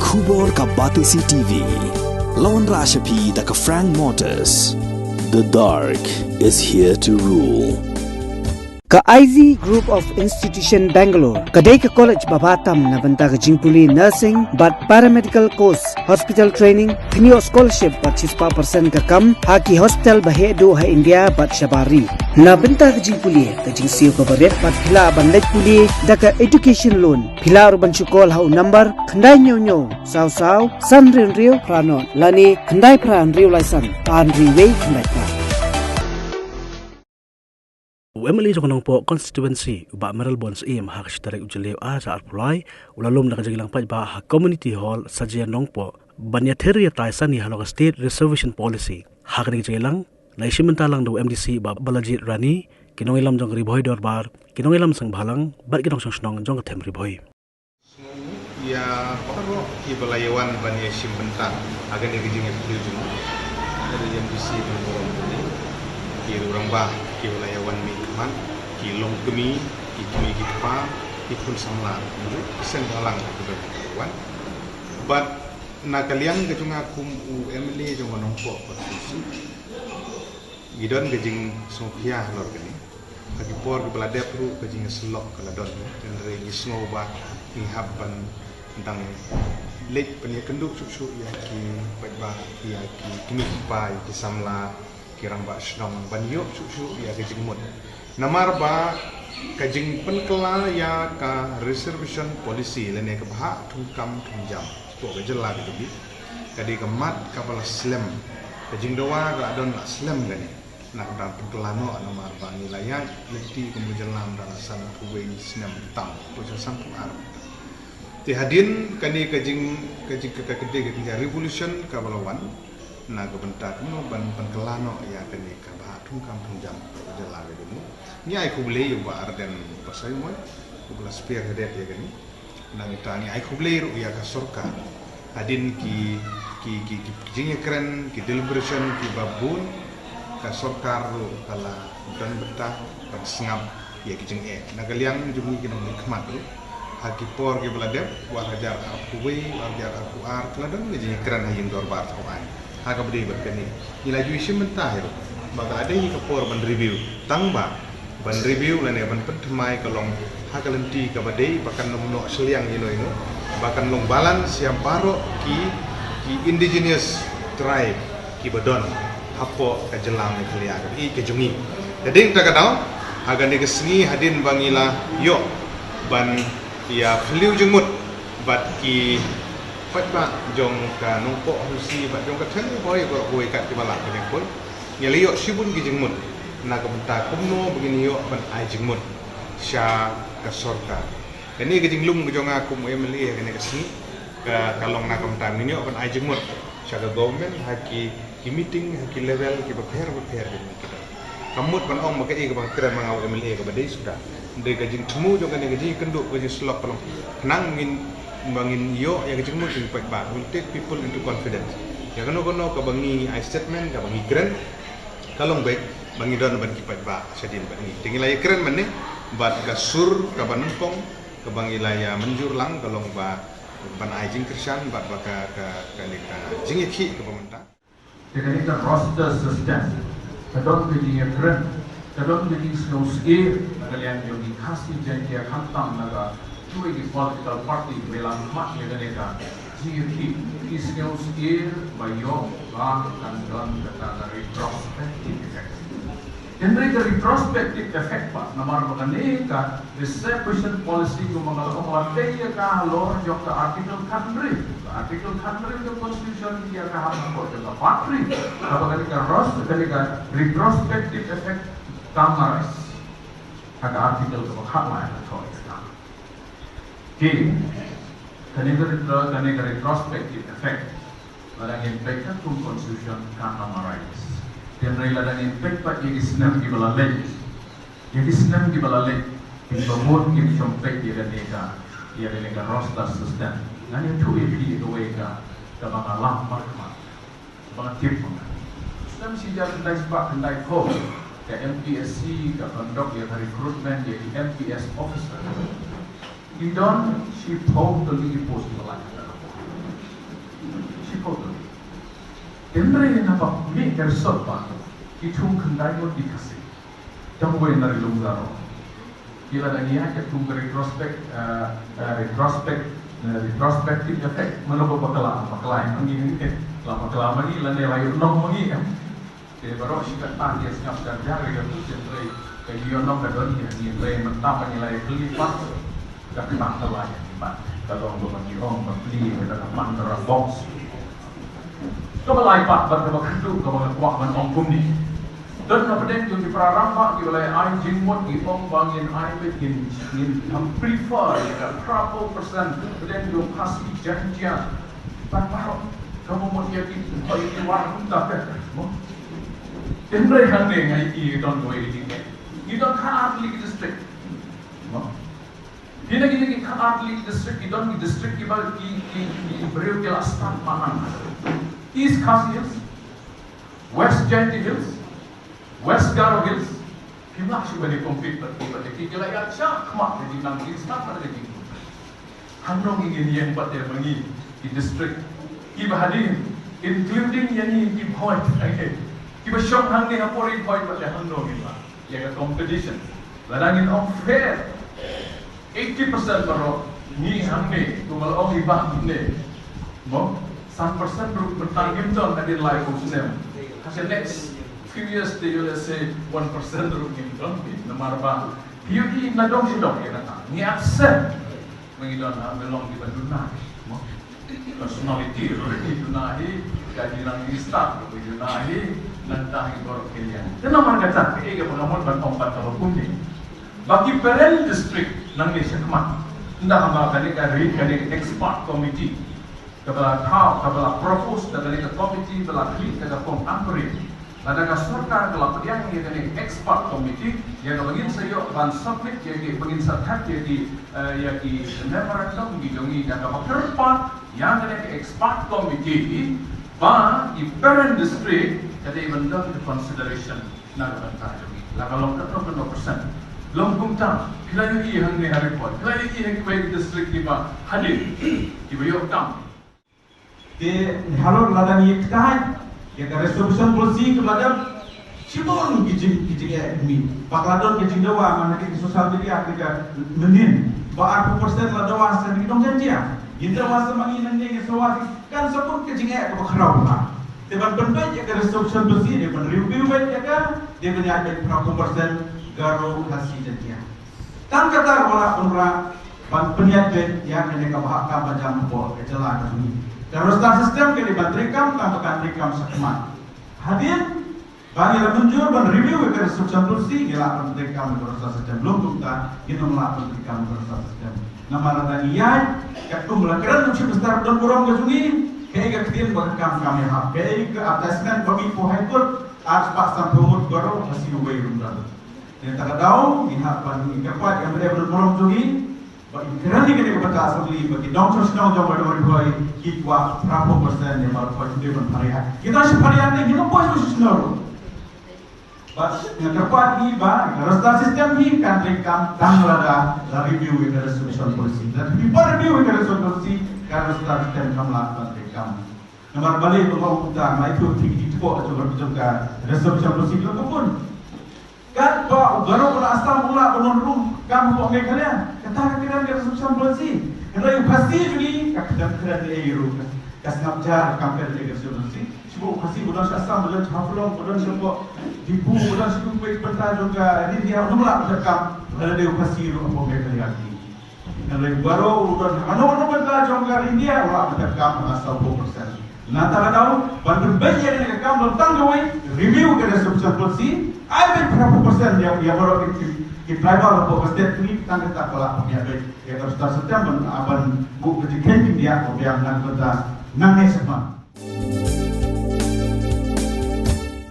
Khubor ka Batisi TV. Lawan Rashapi da ka Frank Motors. The dark is here to rule. Ka IZ Group of Institution Bangalore, kadai ka college babatam na banta ka jingpuli nursing but paramedical course, hospital training, thinio scholarship but 6% ka kam, haki hospital bahedo ha India but shabari. Na banta ka jingpuli, ka jingsiyo ka baret but pila bandaj puli, da ka education loan, pila urban chukol ha number, khandai nyo, saw, san rin prano, lani khandai pran rio laisan, an riway khandai pran. Emily jong nong po constituency uba Melbourne im hak shtarek ujelew a sa arpulai ulalom na kajilang pa ba ha community hall sa jian nong po banyatheri taisani haloka state reservation policy hak ni kajilang na isimenta lang do MDC ba Balajit Rani kinong ilam jong riboy dorbar kinong ilam sang balang bat kinong snong jong them riboy ya paro ki balayawan bani isimenta agan ni gijing ekujung dari MDC Melbourne ini ki urang ba ki balayawan mi man ki long kemi ki pa ki pun samla itu sen balang kebetulan but nakaliang ke cunga kum u Emily jong manong po posisi gidon gejing sopia lor kini bagi por ke belade pro gejing selok kala don dan re gisno ba ni habban tentang lek peni kenduk susu ya ki ba ya ki kimi pa ki samla kirang ba snong banyo susu ya gejing mut namar ba kajing penkela ya ka reservation policy lene ke bah tungkam tunjam to gejela gitu bi kadi kemat kapal slam kajing doa ga don slam gani nak dan penkelano namar ba nilaya leti kemujalam darasan kuwe snam tam pojo sampu arab ti hadin kani kajing kede revolution kabalawan na kebentak no ban penkelano ya kani ka bah tungkam tunjam gejela gitu ni ai kuble yu ba arden pasai mo kubla spear hedet ya gani nang tani ai kuble ru ya ka sorka adin ki jinge kren ki deliberation ki babun ka sorkar ru kala dan betah ka sengap ya ki jing nagaliang jumi ki nang khmat ru haki por ki bladep wa hajar akuwe wa hajar akuar kladan ni jinge kren hayin dorbar tawai ha ka bede berkani ila juisi mentah ru maka ada ni ka por ban review tangba ban review lane ban pentemai kalong hakalenti ka badai bahkan nomno seliang ino bahkan long balan siam baro ki indigenous tribe ki badon hapo ka jelang ni kelia ka i ke jungi jadi kita kata agan ni kesengi hadin bangila yo ban ya fliu jengmut bat ki patba jong ka nongpo husi bat jong ka thang boy ko hoi kat ki balak ni pun ngeliyo sibun ki jengmut na kebentak kumno begini yo ban ai jengmut sya ka sorka kani ke jinglum ke jonga kum Emily kani ke sini ka kalong na kebentak ni yo ban ai jengmut sya ka government haki ki meeting haki level ki beper ni kita kamut ban ong makai ke bang kira mangau Emily ke badai sudah de ke jing temu jong kani ke jing kenduk ke jing slok kalong kenang bangin yo ya ke jengmut jing pak ba will take people into confidence ya kono ka bangi ai statement ka bangi kren kalong baik bangi don ban kipat ba sedin bangi tingilai keren meneh bat gasur ka banempong ka bangi laya menjur lang kalong ba ban ajing kersan bat baka ka jingiki ka pemerintah dengan kita roster system kadang jadi keren kadang jadi snow ski kalian yang dikasih janji kantang naga dua di political party belang mak ya mereka jingiki snow ski bayo ba dan don kata retrospective effect. Dan mereka retrospective effect pak, namar mengenai reservation policy ku mengalami daya kalau jok ke artikel country ke constitution dia ke hampa jok patri, apa ketika retrospective effect kamaris, ada artikel ke hampa yang terkait dengan. Ketika retrospective effect, ada impact ke constitution kamaris. Dan rela dan impact pak jadi senam di balalek, di bawah kita sampai di negara roster system. Nanti tu itu mereka dalam alam mereka, dalam tim mereka. Sistem sejak kendai kau, ke MPSC, ke pendok yang recruitment jadi MPS officer. Idon she totally post balalek. Indra yang apa mi kersopa itung kendai mo dikasih. Jangan boleh nari lumzaro. Kila dah niat ketung retrospective effect menopo bakala ini lah bakala magi lah nilai nom magi kan. Jadi baru sikat tadi siap jaga ya tu jadi kayak nom kadon ya nilai mentah nilai kelipat dah kena terlalu ya. Kalau bagi orang beli kita dapat antara box. Kau melaipat berkebakandu kau menguak menongkum ni. Dan kemudian yang diperaramba oleh I jingmot di ong bangin I begin prefer ya berapa persen kemudian yang kasih janjian tanpa kamu mau jadi itu warung tak ada. Indra yang ni ngai don't go ini. You don't hardly district. Dia lagi hardly district. You don't district ibal beriu kelas tan mana. East Khasi Hills, West Jainti Hills, West Garo Hills, kimlah sudah dikomplit bertiba-tiba. Kita ya cak mak jadi nang hills apa lagi? Hanong ingin yang pada mengi di district. Iba hadir, including yang ini di point. Iba shop hang ni hapori point pada Hanong ini. Yang competition, ladangin on fair. 80% baru ni hang ni, tumal on ibah ni. Mo 1% bertanggung jawab dari live option. Kasi next few years they will say 1% bertanggung jawab. Nomor apa? Beauty nadong sidong kita tak. Ni aksen mengidon belong di Bandunah. Personality Dunai kehadiran staff Dunai nanti baru kalian. Dan nomor kata kaya pengamun bertompat kalau kuning. Bagi parent district nang Malaysia kemat. Indah hamba kani expert committee. Kepala tahu, kepala propose dari ke komiti bela klik ke kom amperi. Lada ka serta kepala pediang yang dari expert committee yang bangin sayo ban submit yang bangin serta jadi di memorandum gidongi dan kapal terpat yang dari expert committee ba di parent district jadi benda the consideration nak bantah jogi. Lah kalau ketemu 100%. Longkung tang, kelai hang ni hari pun. Kelai hang baik district di ba hadir. Di bayok tang. Ke halor ladang iktai ya ka resolution policy ke ladang cibon gijing ya mi pakladon gijing dawa mana ke sosial media ke menin ba 40% ladawa sa ni dong janjia indra wasa mangi nang ne sawasi kan sapun gijing ya ke bakhrau ha teban benbai ya ka resolution policy de ban review ya ka de banya ke 40% garo hasil janjia tan kata wala unra ban peniat ya ne ka bahak ka bajam po ke jela ka ni. Terus sistem ke dibantrikam tambahkan rikam sekemat. Hadir bagi menunjuk dan review ke resolution policy gila bantrikam terus sistem belum kita kita melakukan bantrikam terus sistem. Nama rata iya ketum lakaran untuk besar dan kurang kesungi kayak ketin bantrikam kami hak kayak ke ataskan bagi pohon harus pasang pemut garo masih ubai rumah. Dan tak tahu ihak bagi kepat yang berada kurang kesungi. Kerana kita kepada asli bagi doktor sedang jawab dari boy kita berapa persen yang mahu kita berparian. Kita separian ni kita boleh susun. Bas yang kepat ni bah rasa sistem ni kan rekam tanggal ada review dengan resolution policy. Dan before review dengan resolution policy kan rasa sistem kami lakukan rekam. Nomor balik untuk kita mai itu tinggi itu juga berbicara resolution policy itu pun. Kan baru pun asal mula penurun kamu buat mereka kata kira dia resolution policy. Kerana pasti juga kadang-kadang dia iru kasnap jar kampanye dia resolution policy. Sebab pasti bukan asal bukan haflong bukan sebab dibu bukan sebab baik bentar juga ini dia mula berkam kerana dia pasti iru apa mereka lagi. Kerana baru bukan anu bentar juga India mula berkam asal 4%. Nanti tahu bantu banyak yang kamu tanggung review ke resolution policy. I bet berapa persen yang baru kita driver atau state ini tangga tak pelak punya baik. Yang harus tersedia aban buk kejikan dia, yang nak kita nangis semua.